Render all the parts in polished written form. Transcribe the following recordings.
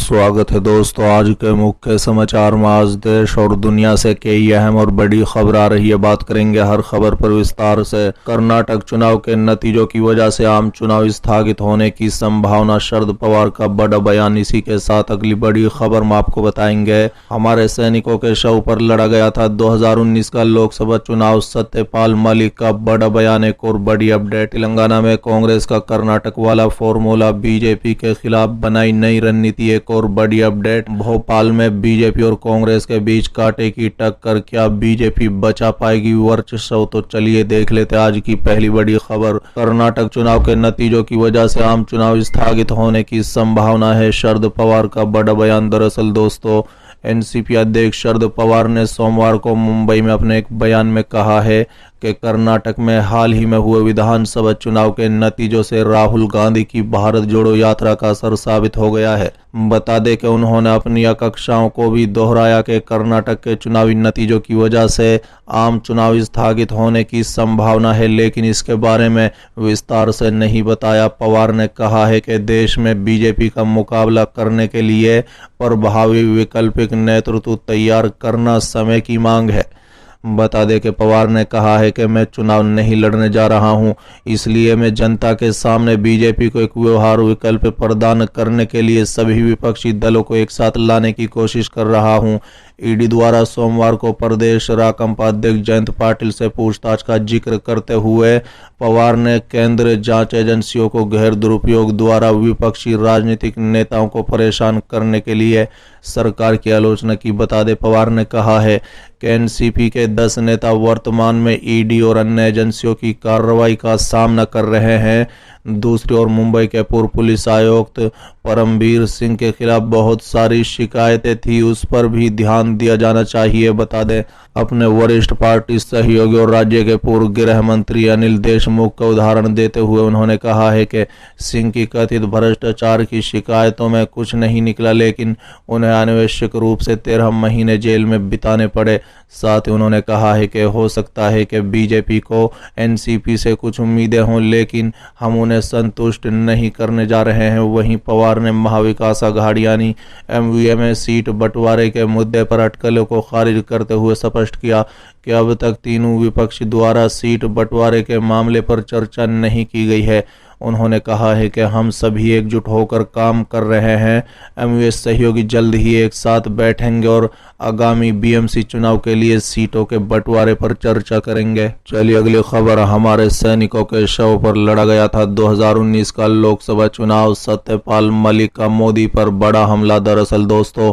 स्वागत है दोस्तों। आज के मुख्य समाचार में आज देश और दुनिया से कई अहम और बड़ी खबर आ रही है। बात करेंगे हर खबर पर विस्तार से। कर्नाटक चुनाव के नतीजों की वजह से आम चुनाव स्थगित होने की संभावना, शरद पवार का बड़ा बयान। इसी के साथ अगली बड़ी खबर में आपको बताएंगे हमारे सैनिकों के शव पर लड़ा गया था 2019 का लोकसभा चुनाव, सत्यपाल मलिक का बड़ा बयान। एक और बड़ी अपडेट, तेलंगाना में कांग्रेस का कर्नाटक वाला फॉर्मूला, बीजेपी के खिलाफ बनाई नई रणनीति। एक और बड़ी अपडेट, भोपाल में बीजेपी और कांग्रेस के बीच कांटे की टक्कर, क्या बीजेपी बचा पाएगी वर्चस्व? तो चलिए देख लेते आज की पहली बड़ी खबर। कर्नाटक चुनाव के नतीजों की वजह से आम चुनाव स्थगित होने की संभावना है, शरद पवार का बड़ा बयान। दरअसल दोस्तों, एनसीपी अध्यक्ष शरद पवार ने सोमवार को मुंबई में अपने एक बयान में कहा है कि कर्नाटक में हाल ही में हुए विधानसभा चुनाव के नतीजों से राहुल गांधी की भारत जोड़ो यात्रा का असर साबित हो गया है। बता दें कि उन्होंने अपनी आकांक्षाओं को भी दोहराया कि कर्नाटक के चुनावी नतीजों की वजह से आम चुनाव स्थगित होने की संभावना है, लेकिन इसके बारे में विस्तार से नहीं बताया। पवार ने कहा है कि देश में बीजेपी का मुकाबला करने के लिए प्रभावी वैकल्पिक नेतृत्व तैयार करना समय की मांग है। बता दें कि पवार ने कहा है कि मैं चुनाव नहीं लड़ने जा रहा हूं, इसलिए मैं जनता के सामने बीजेपी को एक व्यवहार विकल्प प्रदान करने के लिए सभी विपक्षी दलों को एक साथ लाने की कोशिश कर रहा हूं। ईडी द्वारा सोमवार को प्रदेश राकांपा अध्यक्ष जयंत पाटिल से पूछताछ का जिक्र करते हुए पवार ने केंद्रीय जांच एजेंसियों को गैर दुरुपयोग द्वारा विपक्षी राजनीतिक नेताओं को परेशान करने के लिए सरकार की आलोचना की। बता दें, पवार ने कहा है कि एनसीपी के 10 नेता वर्तमान में ईडी और अन्य एजेंसियों की कार्रवाई का सामना कर रहे हैं। दूसरी ओर मुंबई के पूर्व पुलिस आयुक्त परमबीर सिंह के खिलाफ बहुत सारी शिकायतें थी, उस पर भी ध्यान दिया जाना चाहिए। बता दें, अपने वरिष्ठ पार्टी सहयोगी और राज्य के पूर्व गृह मंत्री अनिल देशमुख का उदाहरण देते हुए उन्होंने कहा है कि सिंह की कथित भ्रष्टाचार की शिकायतों में कुछ नहीं निकला, लेकिन उन्हें अनावश्यक रूप से 13 महीने जेल में बिताने पड़े। साथ ही उन्होंने कहा है कि हो सकता है कि बीजेपी को एनसीपी से कुछ उम्मीदें हों, लेकिन हम उन्हें संतुष्ट नहीं करने जा रहे हैं। वहीं पवार ने महाविकास आघाड़ी यानी एमवीए में सीट बंटवारे के मुद्दे पर अटकलों को खारिज करते हुए स्पष्ट किया कि अब तक तीनों विपक्षी द्वारा सीट बंटवारे के मामले पर चर्चा नहीं की गई है। उन्होंने कहा है कि हम सभी एकजुट होकर काम कर रहे हैं। एमवीए सहयोगी जल्द ही एक साथ बैठेंगे और आगामी बीएमसी चुनाव के लिए सीटों के बंटवारे पर चर्चा करेंगे। चलिए अगली खबर, हमारे सैनिकों के शव पर लड़ा गया था 2019 का लोकसभा चुनाव, सत्यपाल मलिक का मोदी पर बड़ा हमला। दरअसल दोस्तों,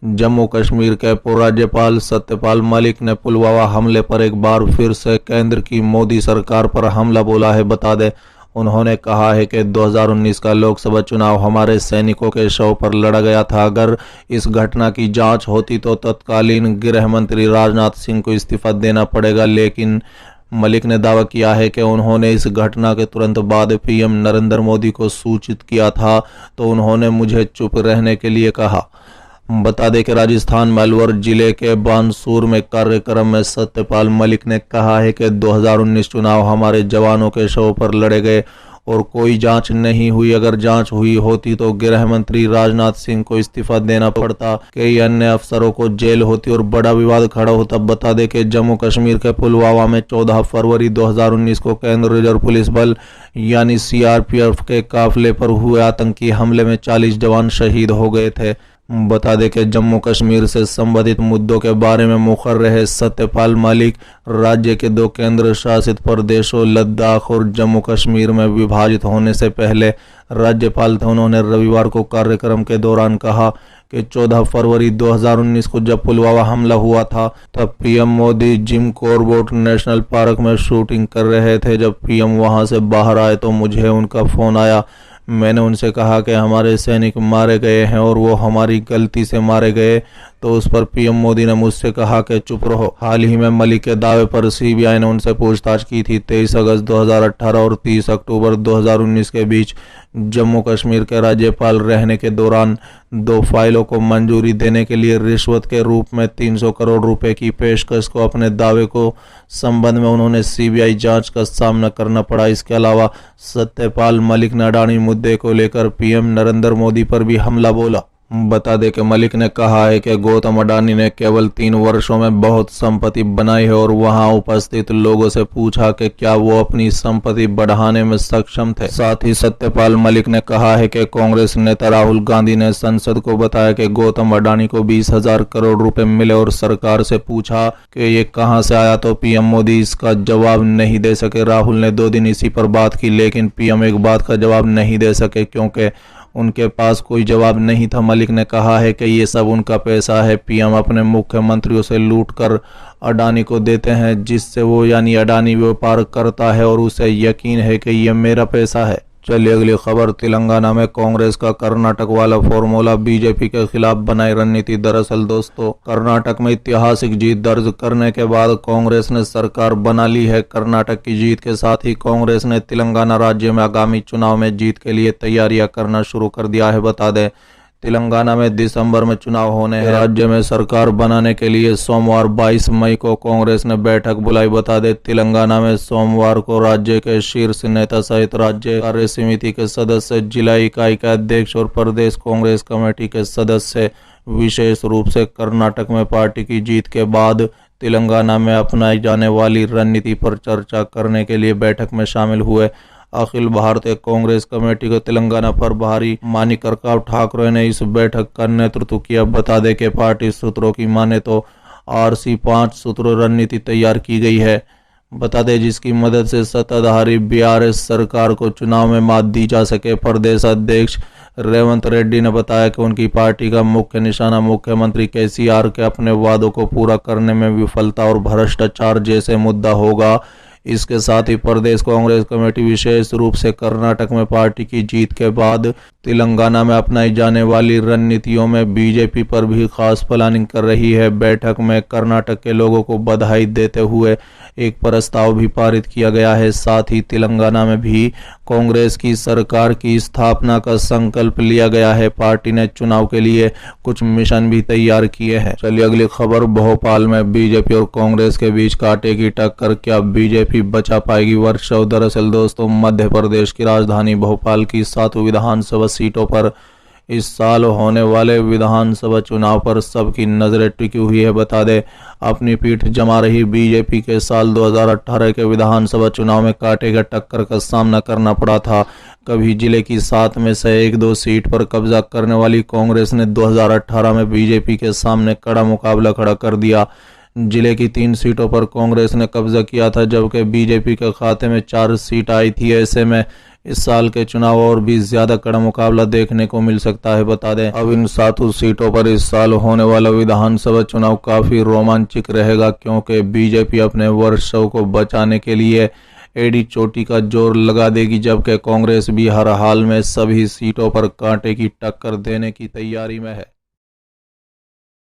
जम्मू कश्मीर के पूर्व राज्यपाल सत्यपाल मलिक ने पुलवामा हमले पर एक बार फिर से केंद्र की मोदी सरकार पर हमला बोला है। बता दें, उन्होंने कहा है कि 2019 का लोकसभा चुनाव हमारे सैनिकों के शव पर लड़ा गया था। अगर इस घटना की जांच होती तो तत्कालीन गृह मंत्री राजनाथ सिंह को इस्तीफा देना पड़ेगा, लेकिन मलिक ने दावा किया है कि उन्होंने इस घटना के तुरंत बाद पीएम नरेंद्र मोदी को सूचित किया था, तो उन्होंने मुझे चुप रहने के लिए कहा। बता दें कि राजस्थान में अलवर जिले के बानसूर में कार्यक्रम में सत्यपाल मलिक ने कहा है कि 2019 चुनाव हमारे जवानों के शव पर लड़े गए और कोई जांच नहीं हुई। अगर जांच हुई होती तो गृह मंत्री राजनाथ सिंह को इस्तीफा देना पड़ता, कई अन्य अफसरों को जेल होती और बड़ा विवाद खड़ा होता। बता दें कि जम्मू कश्मीर के पुलवामा में 14 फरवरी 2019 को केंद्रीय रिजर्व पुलिस बल यानी सीआरपीएफ के काफिले पर हुए आतंकी हमले में 40 जवान शहीद हो गए थे। बता दें कि जम्मू कश्मीर से संबंधित मुद्दों के बारे में मुखर रहे सत्यपाल मलिक राज्य के 2 केंद्र शासित प्रदेशों लद्दाख और जम्मू कश्मीर में विभाजित होने से पहले राज्यपाल थे। उन्होंने रविवार को कार्यक्रम के दौरान कहा कि 14 फरवरी 2019 को जब पुलवामा हमला हुआ था तब PM Modi Jim Corbett national park में शूटिंग कर रहे थे। जब पीएम वहां से बाहर आए तो मुझे उनका फोन आया। मैंने उनसे कहा कि हमारे सैनिक मारे गए हैं और वो हमारी गलती से मारे गए, तो उस पर पीएम मोदी ने मुझसे कहा कि चुप रहो। हाल ही में मलिक के दावे पर सीबीआई ने उनसे पूछताछ की थी। 23 अगस्त 2018 और 30 अक्टूबर 2019 के बीच जम्मू कश्मीर के राज्यपाल रहने के दौरान 2 फाइलों को मंजूरी देने के लिए रिश्वत के रूप में 300 करोड़ रुपए की पेशकश को अपने दावे को संबंध में उन्होंने सीबीआई जांच का सामना करना पड़ा। इसके अलावा सत्यपाल मलिक ने अडानी मुद्दे को लेकर पीएम नरेंद्र मोदी पर भी हमला बोला। बता दें कि मलिक ने कहा है कि गौतम अडानी ने केवल 3 वर्षों में बहुत संपत्ति बनाई है और वहां उपस्थित लोगों से पूछा कि क्या वो अपनी संपत्ति बढ़ाने में सक्षम थे। साथ ही सत्यपाल मलिक ने कहा है कि कांग्रेस नेता राहुल गांधी ने संसद को बताया कि गौतम अडानी को 20,000 करोड़ रुपए मिले और सरकार से पूछा कि ये कहां से आया तो पीएम मोदी इसका जवाब नहीं दे सके। राहुल ने 2 दिन इसी पर बात की, लेकिन पीएम एक बात का जवाब नहीं दे सके क्योंकि उनके पास कोई जवाब नहीं था। मलिक ने कहा है कि ये सब उनका पैसा है, पीएम अपने मुख्यमंत्रियों से लूटकर अडानी को देते हैं, जिससे वो यानी अडानी व्यापार करता है और उसे यकीन है कि ये मेरा पैसा है। चलिए अगली खबर, तेलंगाना में कांग्रेस का कर्नाटक वाला फॉर्मूला, बीजेपी के खिलाफ बनाई रणनीति। दरअसल दोस्तों, कर्नाटक में ऐतिहासिक जीत दर्ज करने के बाद कांग्रेस ने सरकार बना ली है। कर्नाटक की जीत के साथ ही कांग्रेस ने तेलंगाना राज्य में आगामी चुनाव में जीत के लिए तैयारियां करना शुरू कर दिया है। बता दें, तेलंगाना में दिसंबर में चुनाव होने हैं। राज्य में सरकार बनाने के लिए सोमवार 22 मई को कांग्रेस ने बैठक बुलाई। बता दें, तेलंगाना में सोमवार को राज्य के शीर्ष नेता सहित राज्य कार्य समिति के सदस्य, जिला इकाई के अध्यक्ष और प्रदेश कांग्रेस कमेटी के सदस्य विशेष रूप से कर्नाटक में पार्टी की जीत के बाद तेलंगाना में अपनाई जाने वाली रणनीति पर चर्चा करने के लिए बैठक में शामिल हुए। अखिल भारतीय कांग्रेस कमेटी को तेलंगाना प्रभारी मानिकरकाव ठाकरे ने इस बैठक का नेतृत्व किया। बता दें कि पार्टी सूत्रों की माने तो आरसी 5 सूत्रों रणनीति तैयार की गई है। बता दें, जिसकी मदद से सत्ताधारी बीआरएस सरकार को चुनाव में मात दी जा सके। प्रदेश अध्यक्ष रेवंत रेड्डी ने बताया कि उनकी पार्टी का मुख्य निशाना मुख्यमंत्री केसीआर के अपने वादों को पूरा करने में विफलता और भ्रष्टाचार जैसे मुद्दा होगा। इसके साथ ही प्रदेश कांग्रेस कमेटी विशेष रूप से कर्नाटक में पार्टी की जीत के बाद तेलंगाना में अपनाई जाने वाली रणनीतियों में बीजेपी पर भी खास प्लानिंग कर रही है। बैठक में कर्नाटक के लोगों को बधाई देते हुए एक प्रस्ताव भी पारित किया गया है। साथ ही तेलंगाना में भी कांग्रेस की सरकार की स्थापना का संकल्प लिया गया है। पार्टी ने चुनाव के लिए कुछ मिशन भी तैयार किए हैं। चलिए अगली खबर, भोपाल में बीजेपी और कांग्रेस के बीच कांटे की टक्कर, क्या बीजेपी बचा पाएगी वर्चस्व? दरअसल दोस्तों, मध्य प्रदेश की राजधानी भोपाल की 7 विधानसभा सीटों पर इस साल होने वाले विधानसभा चुनाव पर सबकी नजरें टिकी हुई है। बता दें, अपनी पीठ जमा रही बीजेपी के साल 2018 के विधानसभा चुनाव में कांटे की टक्कर का सामना करना पड़ा था। कभी जिले की 7 में से 1-2 सीट पर कब्जा करने वाली कांग्रेस ने 2018 में बीजेपी के सामने कड़ा मुकाबला खड़ा कर दिया। जिले की 3 सीटों पर कांग्रेस ने कब्जा किया था, जबकि बीजेपी के खाते में 4 सीट आई थी। ऐसे में इस साल के चुनाव और भी ज्यादा कड़ा मुकाबला देखने को मिल सकता है। बता दें, अब इन 7 सीटों पर इस साल होने वाला विधानसभा चुनाव काफी रोमांचक रहेगा, क्योंकि बीजेपी अपने वर्चस्व को बचाने के लिए एड़ी चोटी का जोर लगा देगी, जबकि कांग्रेस भी हर हाल में सभी सीटों पर कांटे की टक्कर देने की तैयारी में है।